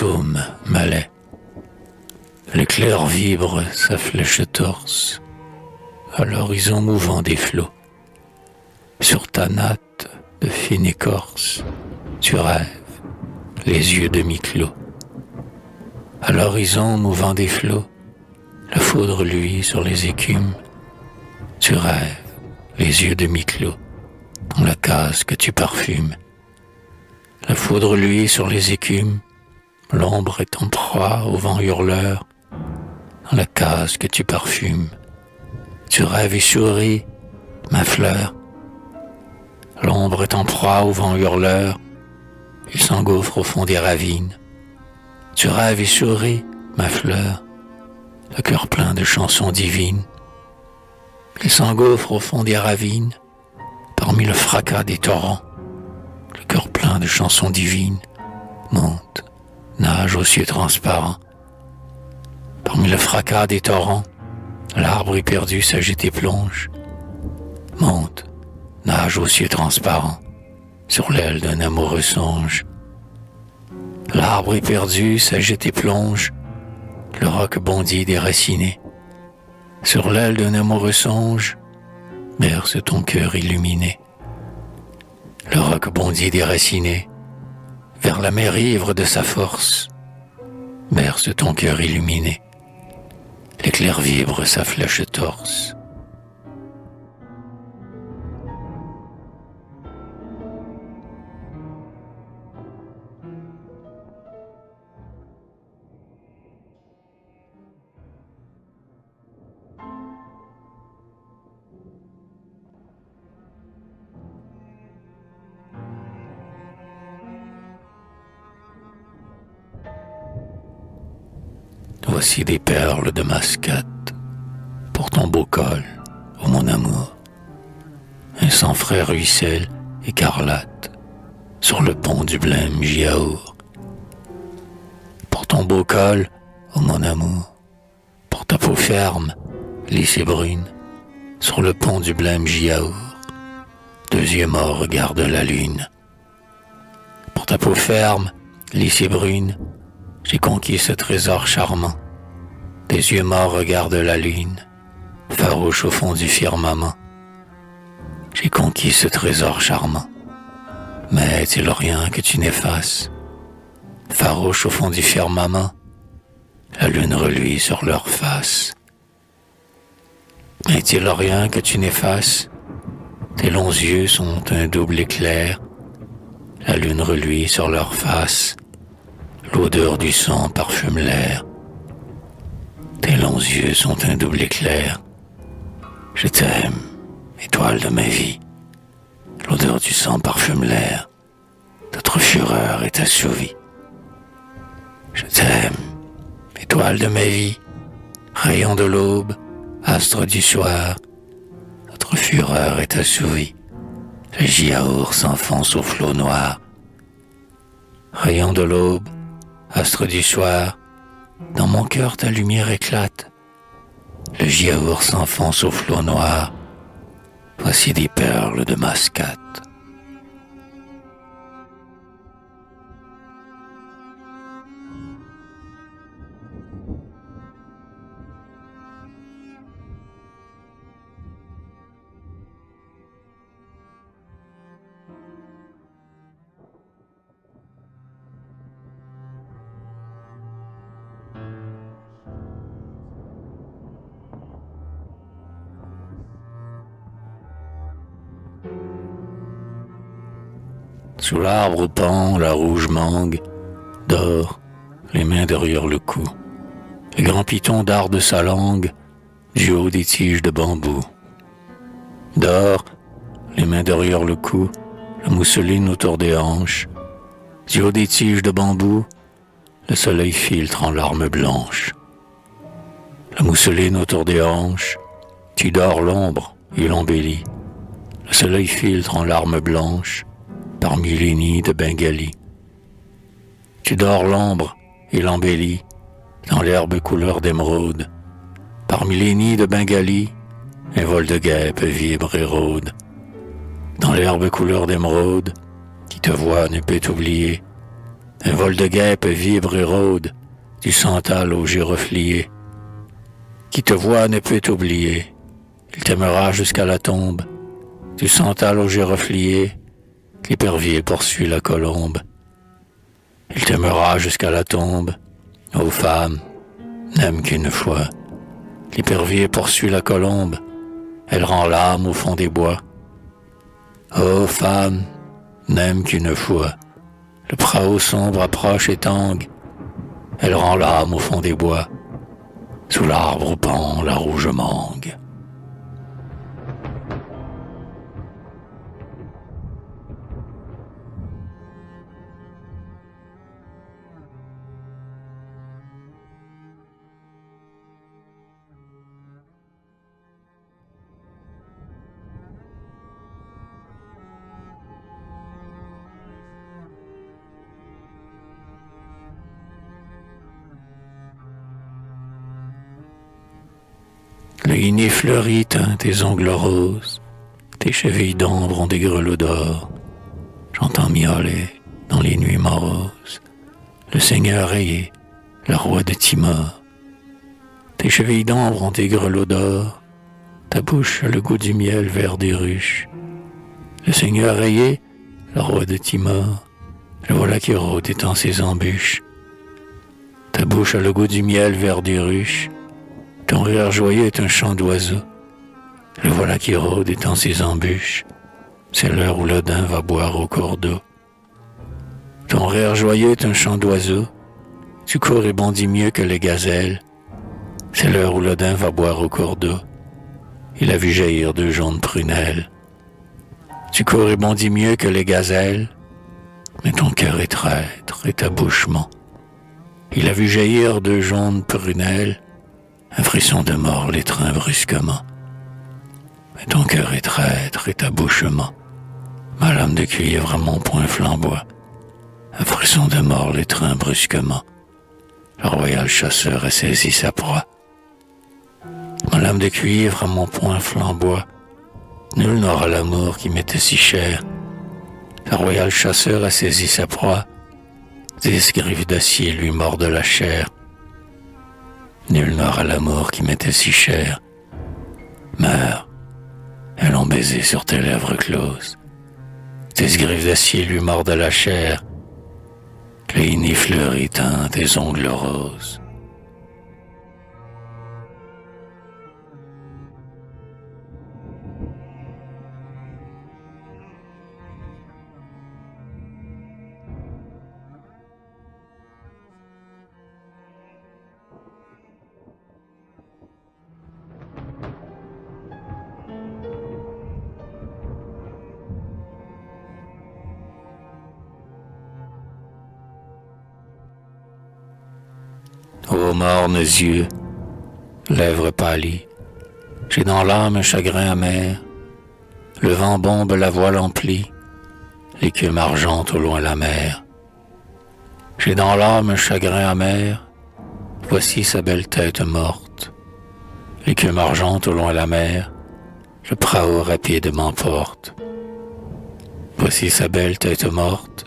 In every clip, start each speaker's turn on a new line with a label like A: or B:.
A: fantôme malais. L'éclair vibre sa flèche torse à l'horizon mouvant des flots. Sur ta natte de fine écorce, tu rêves, les yeux demi-clos. À l'horizon mouvant des flots, la foudre luit sur les écumes. Tu rêves, les yeux demi-clos, dans la case que tu parfumes. La foudre luit sur les écumes, l'ombre est en proie au vent hurleur, dans la case que tu parfumes. Tu rêves et souris, ma fleur. L'ombre est en proie au vent hurleur, il s'engouffre au fond des ravines. Tu rêves et souris, ma fleur, le cœur plein de chansons divines. Il s'engouffre au fond des ravines, parmi le fracas des torrents. Le cœur plein de chansons divines monte, nage aux cieux transparents. Parmi le fracas des torrents, l'arbre éperdu s'agite et plonge. Monte, nage aux cieux transparents, sur l'aile d'un amoureux songe. L'arbre éperdu s'agite et plonge, le roc bondit déraciné. Sur l'aile d'un amoureux songe, berce ton cœur illuminé. Le roc bondit déraciné, vers la mer ivre de sa force, berce ton cœur illuminé. L'éclair vibre sa flèche torse. Voici des perles de mascate pour ton beau col, ô mon amour. Un sang frais ruisselle écarlate sur le pont du blême Giaour. Pour ton beau col, ô mon amour, pour ta peau ferme, lisse et brune, sur le pont du blême Giaour, deux yeux morts regardent la lune. Pour ta peau ferme, lisse et brune, j'ai conquis ce trésor charmant. Tes yeux morts regardent la lune, farouche au fond du firmament. J'ai conquis ce trésor charmant. Mais est-il rien que tu n'effaces? Farouche au fond du firmament, la lune reluit sur leurs faces. Mais est-il rien que tu n'effaces? Tes longs yeux sont un double éclair, la lune reluit sur leurs faces. L'odeur du sang parfume l'air. Tes longs yeux sont un double éclair. Je t'aime, étoile de ma vie. L'odeur du sang parfume l'air. Notre fureur est assouvie. Je t'aime, étoile de ma vie. Rayon de l'aube, astre du soir. Notre fureur est assouvie. Le Giaour s'enfonce au flot noir. Rayon de l'aube, astre du soir, dans mon cœur ta lumière éclate. Le Giaour s'enfonce au flot noir. Voici des perles de mascate. Sous l'arbre pend la rouge mangue, dort, les mains derrière le cou. Les grands pitons dardent sa langue du haut des tiges de bambou. Dort, les mains derrière le cou, la mousseline autour des hanches. Du haut des tiges de bambou, le soleil filtre en larmes blanches. La mousseline autour des hanches, tu dors l'ombre, il embellit. Le soleil filtre en larmes blanches parmi les nids de Bengali. Tu dors l'ombre, il embellit dans l'herbe couleur d'émeraude. Parmi les nids de Bengali, un vol de guêpes vibre et rôde. Dans l'herbe couleur d'émeraude, qui te voit ne peut t'oublier. Un vol de guêpes vibre et rôde du Santal au giroflier. Qui te voit ne peut t'oublier, il t'aimera jusqu'à la tombe. Du Santal au giroflier, l'épervier poursuit la colombe. Il t'aimera jusqu'à la tombe, ô femme, n'aime qu'une fois. L'épervier poursuit la colombe, elle rend l'âme au fond des bois. Ô femme, n'aime qu'une fois. Le prao sombre approche et tangue, elle rend l'âme au fond des bois. Sous l'arbre pend la rouge mangue. Le henné fleuri teint tes ongles roses, tes chevilles d'ombre ont des grelots d'or. J'entends miauler dans les nuits moroses le seigneur rayé, le roi de Timor. Tes chevilles d'ombre ont des grelots d'or, ta bouche a le goût du miel vert des ruches. Le seigneur rayé, le roi de Timor, le voilà qui rôde étend ses embûches. Ta bouche a le goût du miel vert des ruches. Ton rire joyeux est un chant d'oiseau. Le voilà qui rôde étend ses embûches. C'est l'heure où l'Odin va boire au cours d'eau. Ton rire joyeux est un chant d'oiseau. Tu cours et bondis mieux que les gazelles. C'est l'heure où l'Odin va boire au cours d'eau. Il a vu jaillir deux jaunes prunelles. Tu cours et bondis mieux que les gazelles. Mais ton cœur est traître et ta bouche ment. Il a vu jaillir deux jaunes prunelles. Un frisson de mort l'étreint brusquement. Mais ton cœur est traître et ta bouche ment. Ma lame de cuivre à mon poing flamboie. Un frisson de mort l'étreint brusquement. Le royal chasseur a saisi sa proie. Ma lame de cuivre à mon poing flamboie. Nul n'aura l'amour qui m'était si cher. Le royal chasseur a saisi sa proie. 10 griffes d'acier lui mordent la chair. Nul n'aura l'amour qui m'était si cher. Meurs, elles l'ont baisé sur tes lèvres closes. 10 griffes d'acier lui mordent la chair. Le henné fleuri teint tes ongles roses. Ô mornes yeux, lèvres pâlies, j'ai dans l'âme un chagrin amer. Le vent bombe la voile emplie, l'écume argente au loin la mer. J'ai dans l'âme un chagrin amer, voici sa belle tête morte. L'écume argente au loin la mer, le prao rapide m'emporte. Voici sa belle tête morte,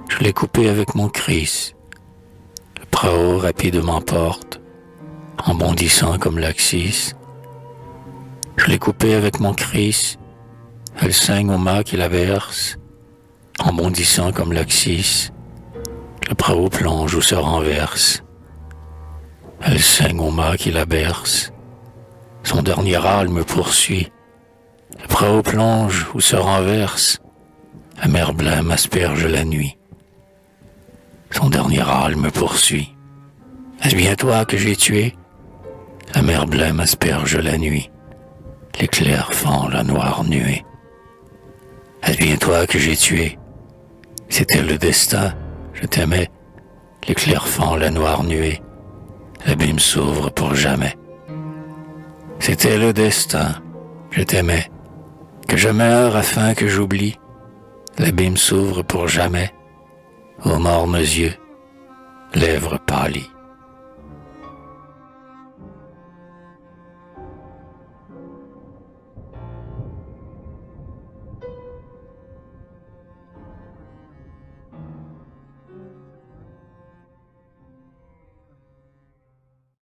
A: je l'ai coupée avec mon Christ. Le prao rapide m'emporte, en bondissant comme l'Axis. Je l'ai coupée avec mon Christ, elle saigne au mât qui la berce, en bondissant comme l'Axis. Le prao plonge ou se renverse. Elle saigne au mât qui la berce, son dernier râle me poursuit. Le prao plonge ou se renverse, la mer blême asperge la nuit. Son dernier râle me poursuit. Est-ce bien toi que j'ai tué? La mer blême asperge la nuit. L'éclair fend la noire nuée. Est-ce bien toi que j'ai tué? C'était le destin, je t'aimais. L'éclair fend la noire nuée. L'abîme s'ouvre pour jamais. C'était le destin, je t'aimais. Que je meure afin que j'oublie. L'abîme s'ouvre pour jamais. Ô mornes yeux, lèvres pâlies.